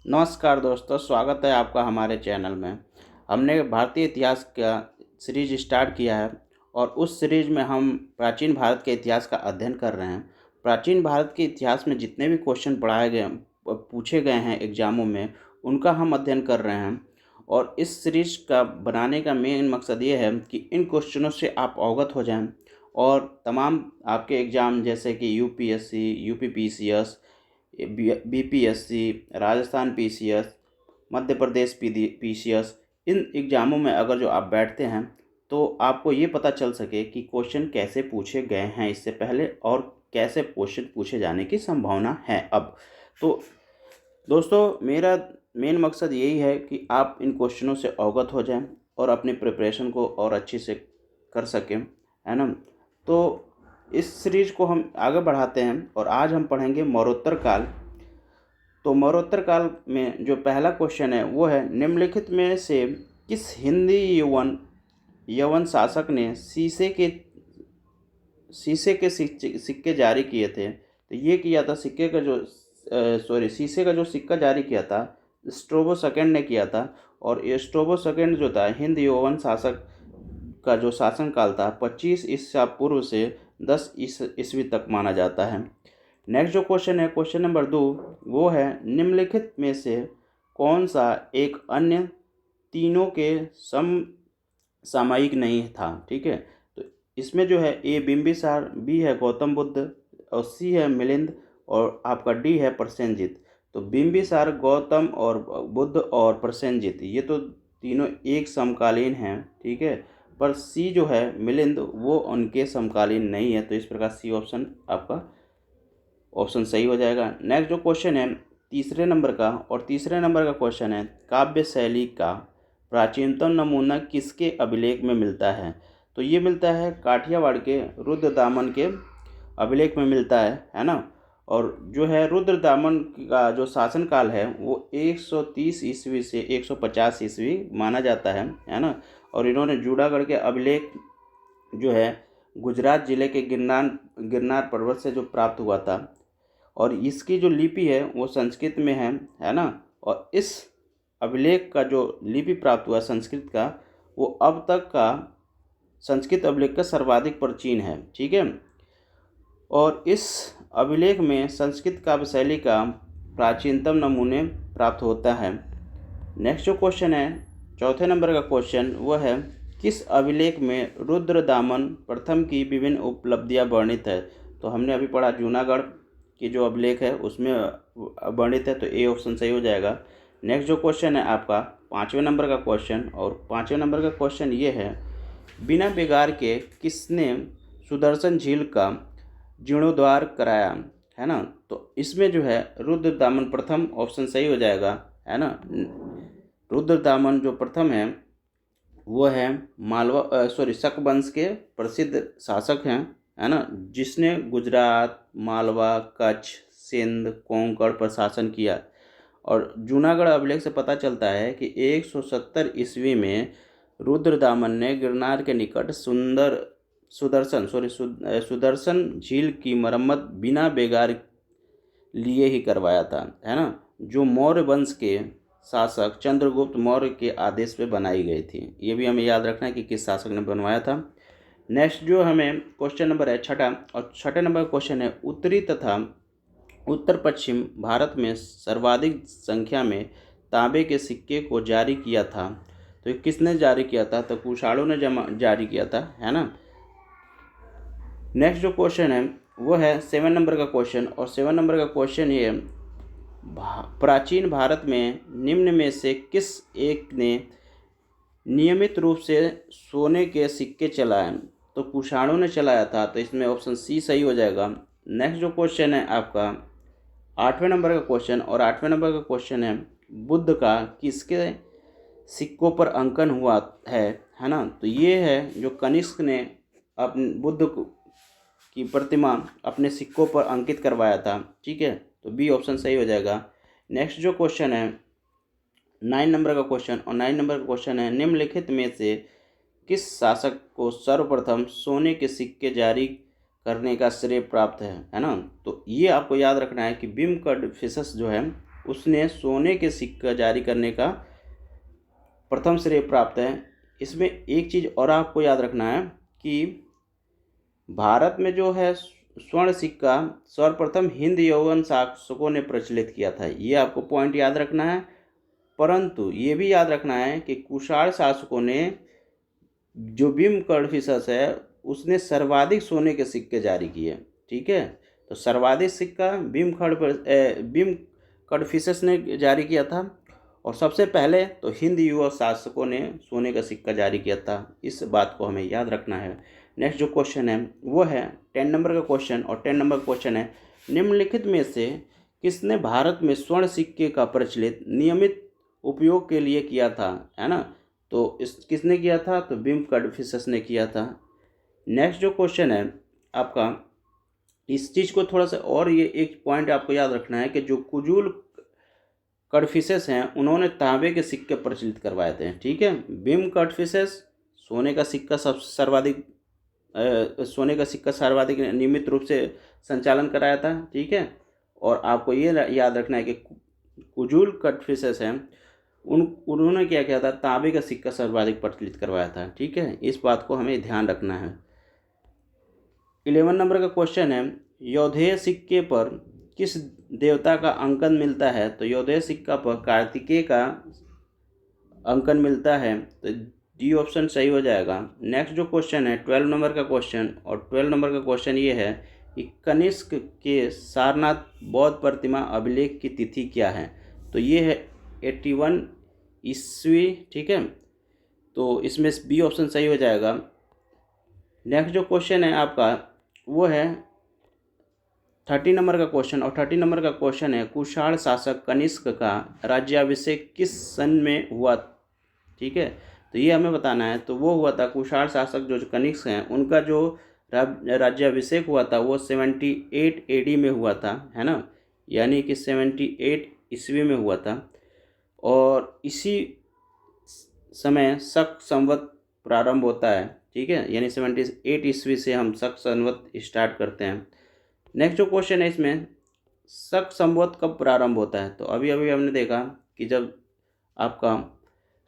नमस्कार दोस्तों, स्वागत है आपका हमारे चैनल में। हमने भारतीय इतिहास का सीरीज स्टार्ट किया है और उस सीरीज में हम प्राचीन भारत के इतिहास का अध्ययन कर रहे हैं। प्राचीन भारत के इतिहास में जितने भी क्वेश्चन पढ़ाए गए पूछे गए हैं एग्ज़ामों में, उनका हम अध्ययन कर रहे हैं। और इस सीरीज का बनाने का मेन मकसद ये है कि इन क्वेश्चनों से आप अवगत हो जाएं और तमाम आपके एग्ज़ाम जैसे कि UPSC, UPPCS, BPSC, Rajasthan PCS, Madhya Pradesh PCS, इन एग्ज़ामों में अगर जो आप बैठते हैं तो आपको ये पता चल सके कि क्वेश्चन कैसे पूछे गए हैं इससे पहले और कैसे क्वेश्चन पूछे जाने की संभावना है अब। तो दोस्तों, मेरा मेन मकसद यही है कि आप इन क्वेश्चनों से अवगत हो जाएं और अपनी प्रिपरेशन को और अच्छे से कर सकें, है ना। तो इस सीरीज को हम आगे बढ़ाते हैं और आज हम पढ़ेंगे मौर्योत्तर काल। तो मौर्योत्तर काल में जो पहला क्वेश्चन है वो है, निम्नलिखित में से किस हिंदी यवन यवन शासक ने शीशे के सिक्के जारी किए थे। तो ये किया था शीशे का जो सिक्का जारी किया था स्ट्रोबो सेकंड ने किया था। और ये स्ट्रोबो सेकंड जो था हिंद यवन शासक का जो शासनकाल था 25 ईसा पूर्व से 10 ईस्वी तक माना जाता है। नेक्स्ट जो क्वेश्चन है, क्वेश्चन नंबर 2, वो है, निम्नलिखित में से कौन सा एक अन्य तीनों के सामयिक नहीं था। ठीक है, तो इसमें जो है ए बिंबिसार, बी है गौतम बुद्ध और सी है मिलिंद और आपका डी है प्रसेनजीत। तो बिंबिसार, गौतम और बुद्ध और प्रसेनजीत ये तो तीनों एक समकालीन हैं, ठीक है। पर सी जो है मिलिंद वो उनके समकालीन नहीं है। तो इस प्रकार सी ऑप्शन आपका ऑप्शन सही हो जाएगा। नेक्स्ट जो क्वेश्चन है तीसरे नंबर का, और तीसरे नंबर का क्वेश्चन है, काव्य शैली का प्राचीनतम नमूना किसके अभिलेख में मिलता है। तो ये मिलता है काठियावाड़ के रुद्रदामन के अभिलेख में मिलता है ना। और जो है रुद्रदामन का जो शासनकाल है वो 130 ईस्वी से 150 ईस्वी माना जाता है ना। और इन्होंने जूनागढ़ के अभिलेख जो है गुजरात जिले के गिरनार पर्वत से जो प्राप्त हुआ था। और इसकी जो लिपि है वो संस्कृत में है ना। और इस अभिलेख का जो लिपि प्राप्त हुआ संस्कृत का, वो अब तक का संस्कृत अभिलेख का सर्वाधिक प्राचीन है, ठीक है। और इस अभिलेख में संस्कृत काव्य शैली का प्राचीनतम नमूने प्राप्त होता है। नेक्स्ट जो क्वेश्चन है चौथे नंबर का क्वेश्चन, वो है, किस अभिलेख में रुद्रदामन प्रथम की विभिन्न उपलब्धियां वर्णित है। तो हमने अभी पढ़ा जूनागढ़ की जो अभिलेख है उसमें वर्णित है, तो ए ऑप्शन सही हो जाएगा। नेक्स्ट जो क्वेश्चन है आपका पाँचवें नंबर का क्वेश्चन, और पाँचवें नंबर का क्वेश्चन ये है, बिना बिगाड़ के किसने सुदर्शन झील का जीर्णोद्धार कराया, है ना। तो इसमें जो है रुद्रदामन प्रथम ऑप्शन सही हो जाएगा, है ना। रुद्रदामन जो प्रथम है वो है शक वंश के प्रसिद्ध शासक हैं, है ना, जिसने गुजरात, मालवा, कच्छ, सिंध, कोंकण पर शासन किया। और जूनागढ़ अभिलेख से पता चलता है कि 170 ईस्वी में रुद्रदामन ने गिरनार के निकट सुदर्शन झील की मरम्मत बिना बेगार लिए ही करवाया था, है ना, जो मौर्य वंश के शासक चंद्रगुप्त मौर्य के आदेश पे बनाई गई थी। ये भी हमें याद रखना है कि किस शासक ने बनवाया था। नेक्स्ट जो हमें क्वेश्चन नंबर है छठा, और छठे नंबर का क्वेश्चन है, उत्तरी तथा उत्तर पश्चिम भारत में सर्वाधिक संख्या में तांबे के सिक्के को जारी किया था। तो किसने जारी किया था। तो कुशाणों ने जारी किया था, है ना। नेक्स्ट जो क्वेश्चन है वो है 7 नंबर का क्वेश्चन, और 7 नंबर का क्वेश्चन ये, प्राचीन भारत में निम्न में से किस एक ने नियमित रूप से सोने के सिक्के चलाए। तो कुशाणों ने चलाया था, तो इसमें ऑप्शन सी सही हो जाएगा। नेक्स्ट जो क्वेश्चन है आपका 8वें नंबर का क्वेश्चन, और 8वें नंबर का क्वेश्चन है, बुद्ध का किसके सिक्कों पर अंकन हुआ है ना। तो ये है जो कनिष्क ने अपने बुद्ध की प्रतिमा अपने सिक्कों पर अंकित करवाया था, ठीक है। तो बी ऑप्शन सही हो जाएगा। नेक्स्ट जो क्वेश्चन है 9 नंबर का क्वेश्चन, और 9 नंबर का क्वेश्चन है, निम्नलिखित में से किस शासक को सर्वप्रथम सोने के सिक्के जारी करने का श्रेय प्राप्त है ना। तो ये आपको याद रखना है कि बिम्कडफिसस जो है उसने सोने के सिक्का जारी करने का प्रथम श्रेय प्राप्त है। इसमें एक चीज़ और आपको याद रखना है कि भारत में जो है स्वर्ण सिक्का सर्वप्रथम हिंद यौवन शासकों ने प्रचलित किया था, ये आपको पॉइंट याद रखना है। परंतु ये भी याद रखना है कि कुषाण शासकों ने, जो भीम कडफिसस है, उसने सर्वाधिक सोने के सिक्के जारी किए। ठीक है, तो सर्वाधिक सिक्का भीम कडफिसस ने जारी किया था, और सबसे पहले तो हिंद युवा शासकों ने सोने का सिक्का जारी किया था। इस बात को हमें याद रखना है। नेक्स्ट जो क्वेश्चन है वो है 10 नंबर का क्वेश्चन, और 10 नंबर का क्वेश्चन है, निम्नलिखित में से किसने भारत में स्वर्ण सिक्के का प्रचलित नियमित उपयोग के लिए किया था, है ना। तो इस किसने किया था, तो भीम कडफिसस ने किया था। नेक्स्ट जो क्वेश्चन है आपका, इस चीज़ को थोड़ा सा और ये एक पॉइंट आपको याद रखना है कि जो कुजूल कडफिसस हैं उन्होंने तांबे के सिक्के प्रचलित करवाए थे। ठीक है, भीम कडफिसस सोने का सिक्का सोने का सिक्का सर्वाधिक नियमित रूप से संचालन कराया था। ठीक है, और आपको ये याद रखना है कि कुजूल कडफिसस हैं उन्होंने क्या किया था, तांबे का सिक्का सर्वाधिक प्रचलित करवाया था। ठीक है, इस बात को हमें ध्यान रखना है। 11 नंबर का क्वेश्चन है, यौधेय सिक्के पर किस देवता का अंकन मिलता है, तो यौधेय सिक्का पर कार्तिकेय का अंकन मिलता है, तो डी ऑप्शन सही हो जाएगा। नेक्स्ट जो क्वेश्चन है 12 नंबर का क्वेश्चन, और 12 नंबर का क्वेश्चन ये है कि कनिष्क के सारनाथ बौद्ध प्रतिमा अभिलेख की तिथि क्या है, तो ये है 81 ईस्वी। ठीक है, तो इसमें बी ऑप्शन सही हो जाएगा। नेक्स्ट जो क्वेश्चन है आपका वो है 30 नंबर का क्वेश्चन, और 30 नंबर का क्वेश्चन है, कुषाण शासक कनिष्क का राज्याभिषेक किस सन में हुआ। ठीक है, तो ये हमें बताना है। तो वो हुआ था, कुषाण शासक जो कनिष्क हैं उनका जो राज्याभिषेक हुआ था वो 78 AD में हुआ था, है ना, यानी कि 78 ईस्वी में हुआ था। और इसी समय शक संवत प्रारंभ होता है। ठीक है, यानी 78 ईस्वी से हम शक संवत स्टार्ट करते हैं। नेक्स्ट जो क्वेश्चन है इसमें, शक संवत कब प्रारंभ होता है, तो अभी अभी हमने देखा कि जब आपका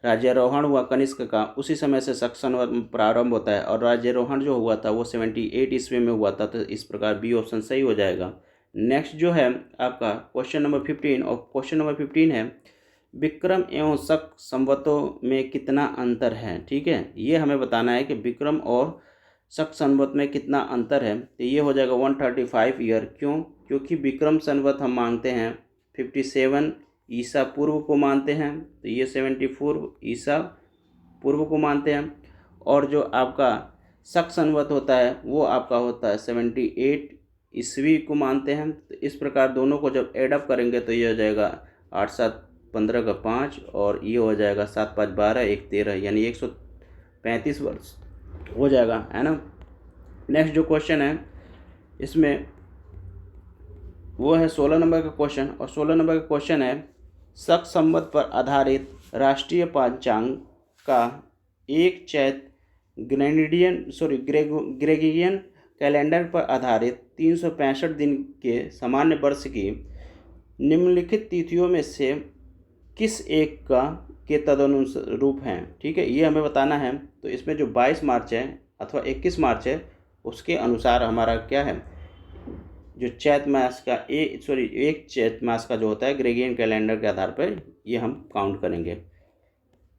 राज्यारोहण हुआ कनिष्क का, उसी समय से शक संवत प्रारंभ होता है, और राज्यारोहण जो हुआ था वो 78 ईस्वी में हुआ था, तो इस प्रकार बी ऑप्शन सही हो जाएगा। नेक्स्ट जो है आपका क्वेश्चन नंबर 15, और क्वेश्चन नंबर 15 है, विक्रम एवं शक संवतों में कितना अंतर है। ठीक है, ये हमें बताना है कि विक्रम और शक संवत में कितना अंतर है, तो ये हो जाएगा 135 ईयर। क्यों, क्योंकि विक्रम संवत हम मानते हैं 57 ईसा पूर्व को मानते हैं, तो ये 74 ईसा पूर्व को मानते हैं, और जो आपका शक संवत होता है वो आपका होता है 78 ईस्वी को मानते हैं। तो इस प्रकार दोनों को जब एडअप करेंगे तो ये हो जाएगा 8 7 15 का 5, और ये हो जाएगा 7 5 12 1 13, यानी 135 वर्ष हो जाएगा, है ना। नेक्स्ट जो क्वेश्चन है इसमें वो है 16 नंबर का क्वेश्चन, और 16 नंबर का क्वेश्चन है, शक संवत पर आधारित राष्ट्रीय पंचांग का एक चैत ग्रेगोरियन कैलेंडर पर आधारित 365 दिन के सामान्य वर्ष की निम्नलिखित तिथियों में से किस एक का के तदनुरूप हैं। ठीक है, ये हमें बताना है। तो इसमें जो 22 मार्च है अथवा 21 मार्च है उसके अनुसार हमारा क्या है, जो चैत मास का एक चैत मास का जो होता है ग्रेगोरियन कैलेंडर के आधार पर ये हम काउंट करेंगे।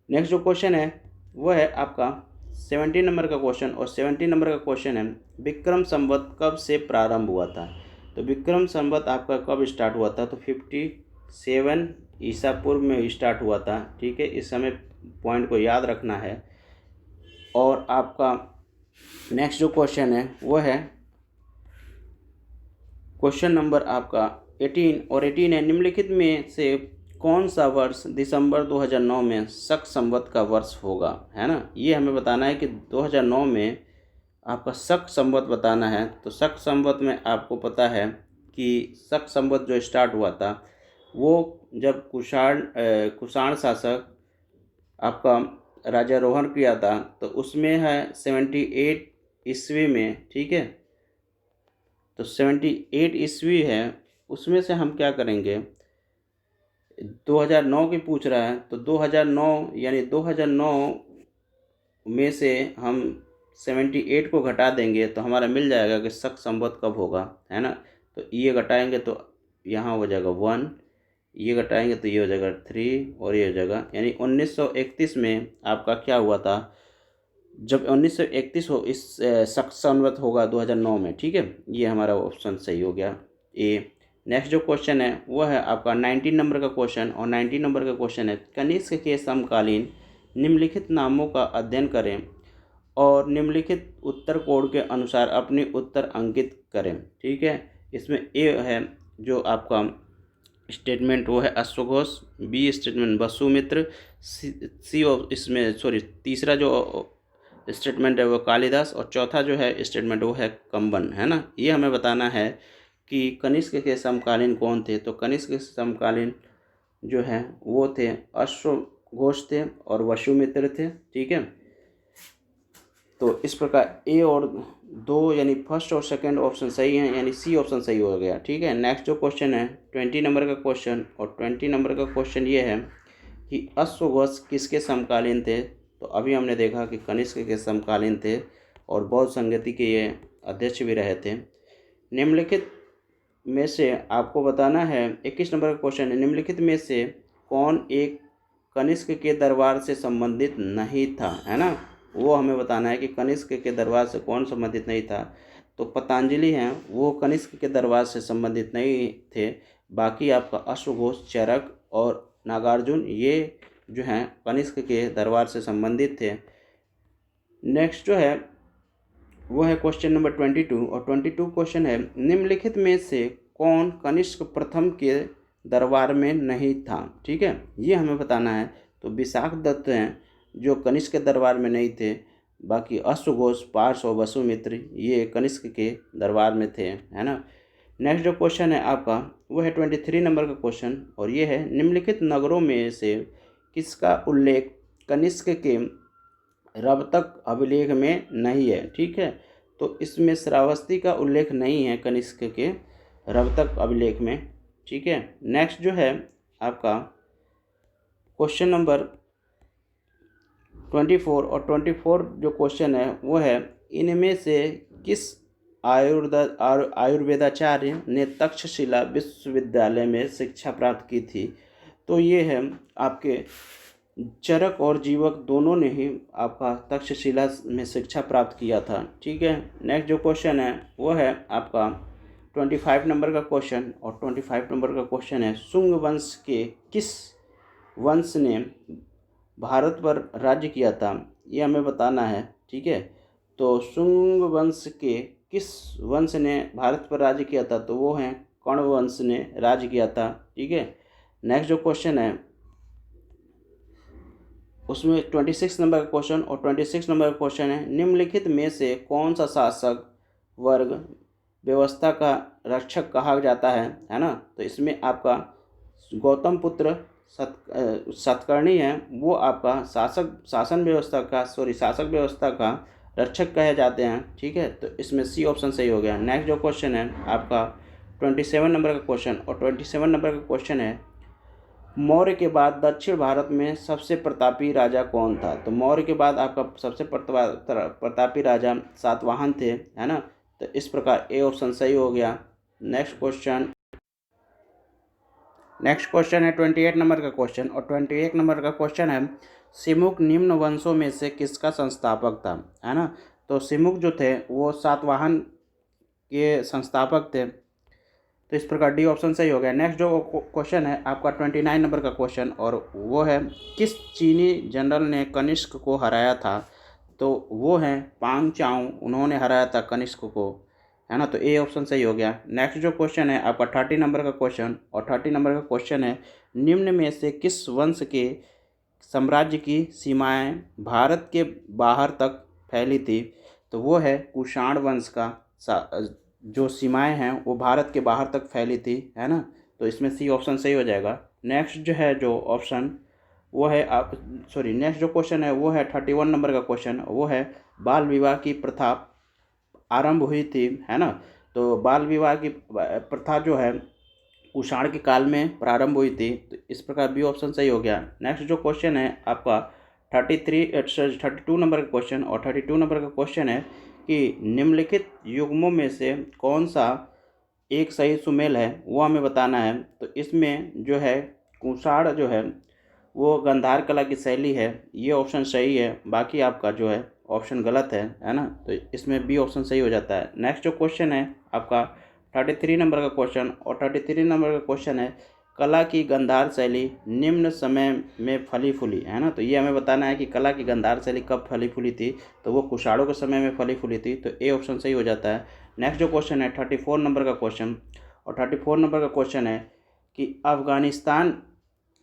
नेक्स्ट जो क्वेश्चन है वो है आपका 17 नंबर का क्वेश्चन, और 17 नंबर का क्वेश्चन है, विक्रम संवत कब से प्रारंभ हुआ था। तो विक्रम संवत आपका कब स्टार्ट हुआ था, तो 57 ईसा पूर्व में स्टार्ट हुआ था। ठीक है, इस समय पॉइंट को याद रखना है। और आपका नेक्स्ट जो क्वेश्चन है वो है क्वेश्चन नंबर आपका 18, और 18 है, निम्नलिखित में से कौन सा वर्ष दिसंबर 2009 में शक संवत का वर्ष होगा, है ना। ये हमें बताना है कि 2009 में आपका शक संवत बताना है। तो शक संवत में आपको पता है कि शक संवत जो स्टार्ट हुआ था वो जब कुषाण शासक आपका राज्यारोहण किया था, तो उसमें है 78 ईस्वी में। ठीक है, तो 78 ईस्वी है, उसमें से हम क्या करेंगे, 2009 की पूछ रहा है, तो 2009 यानी 2009 में से हम 78 को घटा देंगे तो हमारा मिल जाएगा कि शक संवत कब होगा, है ना। तो ये घटाएंगे तो यहाँ हो जाएगा 1, ये घटाएंगे तो ये हो जाएगा 3 और ये हो जाएगा, यानी 1931 में आपका क्या हुआ था, जब 1931 हो इस शक संवत होगा 2009 में, ठीक है। ये हमारा ऑप्शन सही हो गया ए। नेक्स्ट जो क्वेश्चन है वो है आपका 19 नंबर का क्वेश्चन, और 19 नंबर का क्वेश्चन है कनिष्क के समकालीन निम्नलिखित नामों का अध्ययन करें और निम्नलिखित उत्तर कोड के अनुसार अपने उत्तर अंकित करें, ठीक है। इसमें ए है जो आपका स्टेटमेंट वो है अश्वघोष, बी स्टेटमेंट वसुमित्र, सी इसमें सॉरी तीसरा जो स्टेटमेंट है वो कालिदास, और चौथा जो है स्टेटमेंट वो है कंबन, है ना। ये हमें बताना है कि कनिष्क के समकालीन कौन थे। तो कनिष्क के समकालीन जो है वो थे अश्वघोष थे और वसुमित्र थे, ठीक है। तो इस प्रकार ए और दो यानी फर्स्ट और सेकंड ऑप्शन सही हैं, यानी सी ऑप्शन सही हो गया, ठीक है। नेक्स्ट जो क्वेश्चन है 20 नंबर का क्वेश्चन, और 20 नंबर का क्वेश्चन ये है कि अश्वघोष किसके समकालीन थे। तो अभी हमने देखा कि कनिष्क के समकालीन थे और बौद्ध संगति के ये अध्यक्ष भी रहे थे। निम्नलिखित में से आपको बताना है, 21 नंबर का क्वेश्चन है, निम्नलिखित में से कौन एक कनिष्क के दरबार से संबंधित नहीं था, है ना। वो हमें बताना है कि कनिष्क के दरबार से कौन संबंधित नहीं था। तो पतंजलि हैं वो कनिष्क के दरबार से संबंधित नहीं थे। बाकी आपका अश्वघोष, चरक और नागार्जुन ये जो हैं कनिष्क के दरबार से संबंधित थे। नेक्स्ट जो है वो है क्वेश्चन नंबर 22, और 22 क्वेश्चन है निम्नलिखित में से कौन कनिष्क प्रथम के दरबार में नहीं था, ठीक है। ये हमें बताना है। तो विशाख दत्त हैं जो कनिष्क के दरबार में नहीं थे। बाकी अश्वघोष, पार्श और वसुमित्र ये कनिष्क के दरबार में थे, है ना। नेक्स्ट जो क्वेश्चन है आपका वो है 23 नंबर का क्वेश्चन, और ये है निम्नलिखित नगरों में से किसका उल्लेख कनिष्क के रवतक अभिलेख में नहीं है, ठीक है। तो इसमें श्रावस्ती का उल्लेख नहीं है कनिष्क के रवतक अभिलेख में, ठीक है। नेक्स्ट जो है आपका क्वेश्चन नंबर 24, और 24 जो क्वेश्चन है वो है इनमें से किस आयुर्वेदाचार्य ने तक्षशिला विश्वविद्यालय में शिक्षा प्राप्त की थी। तो ये है आपके चरक और जीवक दोनों ने ही आपका तक्षशिला में शिक्षा प्राप्त किया था, ठीक है। नेक्स्ट जो क्वेश्चन है वो है आपका 25 नंबर का क्वेश्चन, और 25 नंबर का क्वेश्चन है शुंग वंश के किस वंश ने भारत पर राज्य किया था, ये हमें बताना है, ठीक है। तो शुंग वंश के किस वंश ने भारत पर राज्य किया था, तो वो हैं कर्ण वंश ने राज्य किया था, ठीक है। नेक्स्ट जो क्वेश्चन है उसमें 26 नंबर का क्वेश्चन, और 26 नंबर का क्वेश्चन है निम्नलिखित में से कौन सा शासक वर्ग व्यवस्था का रक्षक कहा जाता है ना। तो इसमें आपका गौतम पुत्र सतकर्णी है वो आपका शासन व्यवस्था का रक्षक कहे जाते हैं, ठीक है। तो इसमें सी ऑप्शन सही हो गया। नेक्स्ट जो क्वेश्चन है आपका 27 नंबर का क्वेश्चन, और 27 नंबर का क्वेश्चन है मौर्य के बाद दक्षिण भारत में सबसे प्रतापी राजा कौन था। तो मौर्य के बाद आपका सबसे प्रतापी राजा सातवाहन थे, है ना। तो इस प्रकार ए ऑप्शन सही हो गया। नेक्स्ट क्वेश्चन है 28 नंबर का क्वेश्चन, और 28 नंबर का क्वेश्चन है सिमुक निम्न वंशों में से किसका संस्थापक था, है ना। तो सिमुक जो थे वो सातवाहन के संस्थापक थे। तो इस प्रकार डी ऑप्शन सही हो गया। नेक्स्ट जो क्वेश्चन है आपका 29 नंबर का क्वेश्चन, और वो है किस चीनी जनरल ने कनिष्क को हराया था। तो वो हैं पांग चाओ, उन्होंने हराया था कनिष्क को, है ना। तो ए ऑप्शन सही हो गया। नेक्स्ट जो क्वेश्चन है आपका 30 नंबर का क्वेश्चन, और 30 नंबर का क्वेश्चन है निम्न में से किस वंश के साम्राज्य की सीमाएं भारत के बाहर तक फैली थी। तो वो है कुषाण वंश का जो सीमाएं हैं वो भारत के बाहर तक फैली थी, है ना। तो इसमें सी ऑप्शन सही हो जाएगा। नेक्स्ट जो है जो ऑप्शन वो है नेक्स्ट जो क्वेश्चन है वो है 31 नंबर का क्वेश्चन, वो है बाल विवाह की प्रथा आरंभ हुई थी, है ना। तो बाल विवाह की प्रथा जो है कुषाण के काल में प्रारंभ हुई थी, तो इस प्रकार बी ऑप्शन सही हो गया। नेक्स्ट जो क्वेश्चन है आपका 32 नंबर का क्वेश्चन, और 32 नंबर का क्वेश्चन है कि निम्नलिखित युग्मों में से कौन सा एक सही सुमेल है, वो हमें बताना है। तो इसमें जो है कुषाण जो है वो गांधार कला की शैली है, ये ऑप्शन सही है। बाकी आपका जो है ऑप्शन गलत है ना, तो इसमें बी ऑप्शन सही हो जाता है। नेक्स्ट जो क्वेश्चन है आपका 33 नंबर का क्वेश्चन, और 33 नंबर का क्वेश्चन है कला की गांधार शैली निम्न समय में फली फूली, है ना। तो ये हमें बताना है कि कला की गांधार शैली कब फली फूली थी, तो वो कुषाणों के समय में फली फूली थी, तो ए ऑप्शन सही हो जाता है। नेक्स्ट जो क्वेश्चन है 34 नंबर का क्वेश्चन, और 34 नंबर का क्वेश्चन है कि अफगानिस्तान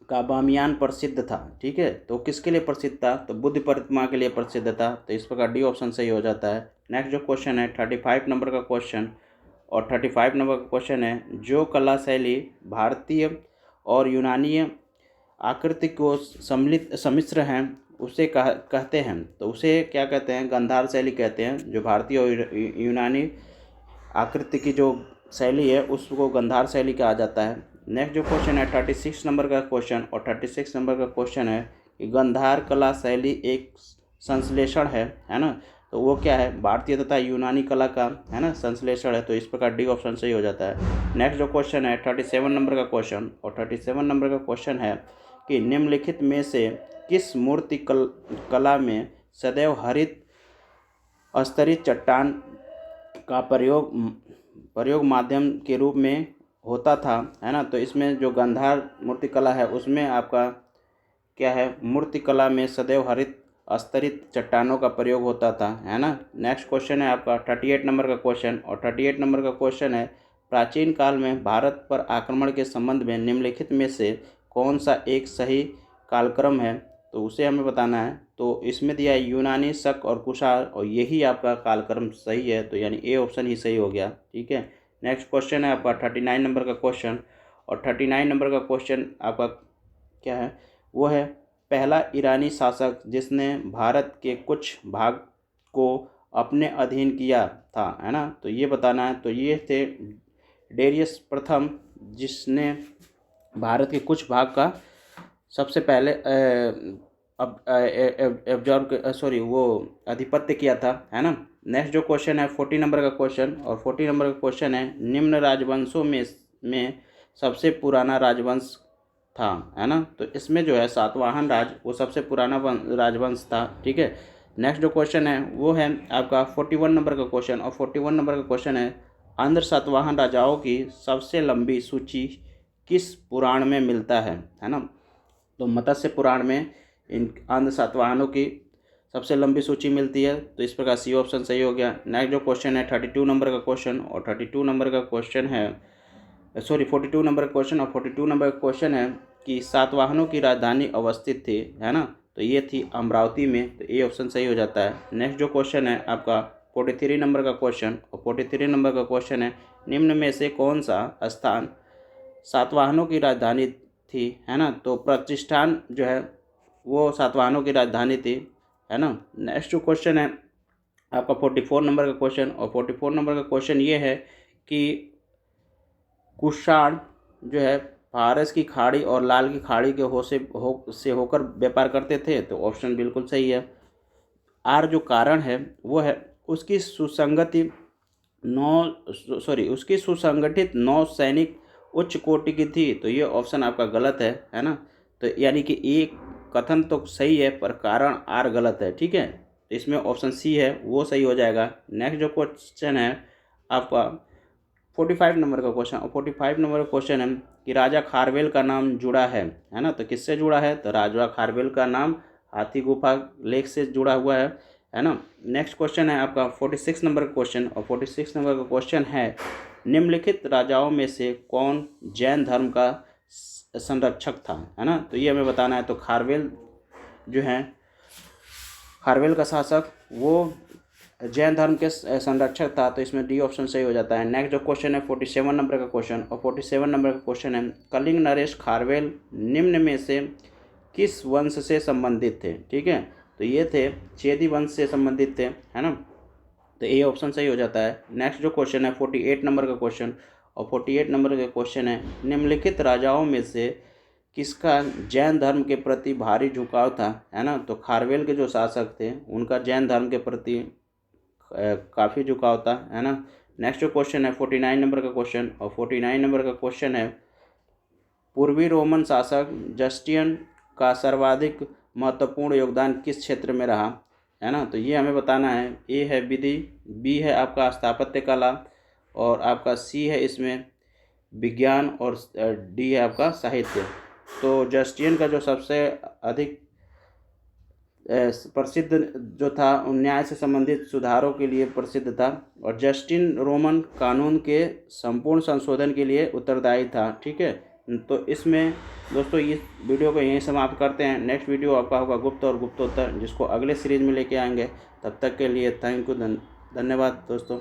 का बामियान प्रसिद्ध था, ठीक है, तो किसके लिए प्रसिद्ध था, तो बुद्ध प्रतिमा के लिए प्रसिद्ध था, तो इस प्रकार डी ऑप्शन सही हो जाता है। नेक्स्ट जो क्वेश्चन है 35 नंबर का क्वेश्चन, और 35 नंबर का क्वेश्चन है जो कला शैली भारतीय और यूनानी आकृति को सम्मिलित सम्मिश्र हैं उसे कहते हैं, तो उसे क्या कहते हैं, गांधार शैली कहते हैं। जो भारतीय और यूनानी आकृति की जो शैली है उसको गांधार शैली कहा जाता है। नेक्स्ट जो क्वेश्चन है 36 नंबर का क्वेश्चन, और 36 नंबर का क्वेश्चन है कि गांधार कला शैली एक संश्लेषण है ना, तो वो क्या है, भारतीय तथा यूनानी कला का, है ना, संश्लेषण है, तो इस प्रकार डी ऑप्शन सही हो जाता है। नेक्स्ट जो क्वेश्चन है 37 नंबर का क्वेश्चन, और 37 नंबर का क्वेश्चन है कि निम्नलिखित में से किस मूर्ति कला में सदैव हरित स्तरित चट्टान का प्रयोग माध्यम के रूप में होता था, है ना। तो इसमें जो गांधार मूर्ति कला है उसमें आपका क्या है, मूर्ति कला में सदैव हरित स्तरित चट्टानों का प्रयोग होता था, है ना। नेक्स्ट क्वेश्चन है आपका 38 नंबर का क्वेश्चन, और 38 नंबर का क्वेश्चन है प्राचीन काल में भारत पर आक्रमण के संबंध में निम्नलिखित में से कौन सा एक सही कालक्रम है, तो उसे हमें बताना है। तो इसमें दिया है यूनानी, शक और कुषाण, और यही आपका कालक्रम सही है, तो यानी ए ऑप्शन ही सही हो गया, ठीक है। नेक्स्ट क्वेश्चन है आपका 39 नंबर का क्वेश्चन, और 39 नंबर का क्वेश्चन आपका क्या है, वो है पहला ईरानी शासक जिसने भारत के कुछ भाग को अपने अधीन किया था, है ना, तो ये बताना है। तो ये थे डेरियस प्रथम, जिसने भारत के कुछ भाग का सबसे पहले वो आधिपत्य किया था, है ना। नेक्स्ट जो क्वेश्चन है 40 नंबर का क्वेश्चन, और 40 नंबर का क्वेश्चन है निम्न राजवंशों में सबसे पुराना राजवंश था, है ना। तो इसमें जो है सातवाहन राज वो सबसे पुराना राजवंश था, ठीक है। नेक्स्ट जो क्वेश्चन है वो है आपका 41 नंबर का क्वेश्चन, और 41 नंबर का क्वेश्चन है आंध्र सातवाहन राजाओं की सबसे लंबी सूची किस पुराण में मिलता है ना। तो मत्स्य पुराण में इन आंध्र सातवाहनों की सबसे लंबी सूची मिलती है, तो इस प्रकार सी ऑप्शन सही हो गया। नेक्स्ट जो क्वेश्चन है 32 नंबर का क्वेश्चन, और 32 नंबर का क्वेश्चन है 42 नंबर का क्वेश्चन, और 42 नंबर का क्वेश्चन है कि सातवाहनों की राजधानी अवस्थित थी, है ना, तो ये थी अमरावती में, तो ये ऑप्शन सही हो जाता है। नेक्स्ट जो क्वेश्चन है आपका 43 नंबर का क्वेश्चन, और 43 नंबर का क्वेश्चन है निम्न में से कौन सा स्थान सातवाहनों की राजधानी थी, है ना, तो प्रतिष्ठान जो है वो सातवाहनों की राजधानी थी, है ना। नेक्स्ट जो क्वेश्चन है आपका 44 नंबर का क्वेश्चन, और 44 नंबर का क्वेश्चन ये है कि कुषाण जो है फारस की खाड़ी और लाल की खाड़ी के से होकर व्यापार करते थे, तो ऑप्शन बिल्कुल सही है। आर जो कारण है वो है उसकी उसकी सुसंगठित नौसैनिक उच्च कोटि की थी, तो ये ऑप्शन आपका गलत है ना। तो यानी कि एक कथन तो सही है पर कारण आर गलत है, ठीक है, तो इसमें ऑप्शन सी है वो सही हो जाएगा। नेक्स्ट जो क्वेश्चन है आपका 45 नंबर का क्वेश्चन, और 45 नंबर का क्वेश्चन है कि राजा खारवेल का नाम जुड़ा है ना, तो किससे जुड़ा है, तो राजा खारवेल का नाम हाथी गुफा लेख से जुड़ा हुआ है ना। नेक्स्ट क्वेश्चन है आपका 46 नंबर का क्वेश्चन, और 46 नंबर का क्वेश्चन है निम्नलिखित राजाओं में से कौन जैन धर्म का संरक्षक था, है ना, तो ये हमें बताना है। तो खारवेल जो है खारवेल का शासक वो जैन धर्म के संरक्षक था, तो इसमें डी ऑप्शन सही हो जाता है। नेक्स्ट जो क्वेश्चन है 47 नंबर का क्वेश्चन, और 47 नंबर का क्वेश्चन है कलिंग नरेश खारवेल निम्न में से किस वंश से संबंधित थे, ठीक है, तो ये थे चेदी वंश से संबंधित थे, है ना, तो ए ऑप्शन सही हो जाता है। नेक्स्ट जो क्वेश्चन है 48 नंबर का क्वेश्चन, और 48 नंबर का क्वेश्चन है, निम्नलिखित राजाओं में से किसका जैन धर्म के प्रति भारी झुकाव था, है ना। तो खारवेल के जो शासक थे उनका जैन धर्म के प्रति काफ़ी झुकाव था, है ना। नेक्स्ट जो क्वेश्चन है 49 नंबर का क्वेश्चन, और 49 नंबर का क्वेश्चन है, पूर्वी रोमन शासक जस्टियन का सर्वाधिक महत्वपूर्ण योगदान किस क्षेत्र में रहा, है ना। तो ये हमें बताना है। ए है विधि, बी है आपका स्थापत्य कला, और आपका सी है इसमें विज्ञान, और डी है आपका साहित्य। तो जस्टियन का जो सबसे अधिक प्रसिद्ध जो था न्याय से संबंधित सुधारों के लिए प्रसिद्ध था, और जस्टिन रोमन कानून के संपूर्ण संशोधन के लिए उत्तरदायी था, ठीक है। तो इसमें दोस्तों इस वीडियो को यहीं समाप्त करते हैं। नेक्स्ट वीडियो आपका होगा गुप्त और गुप्तोत्तर, जिसको अगले सीरीज में लेके आएंगे। तब तक के लिए थैंक यू, धन्यवाद दोस्तों।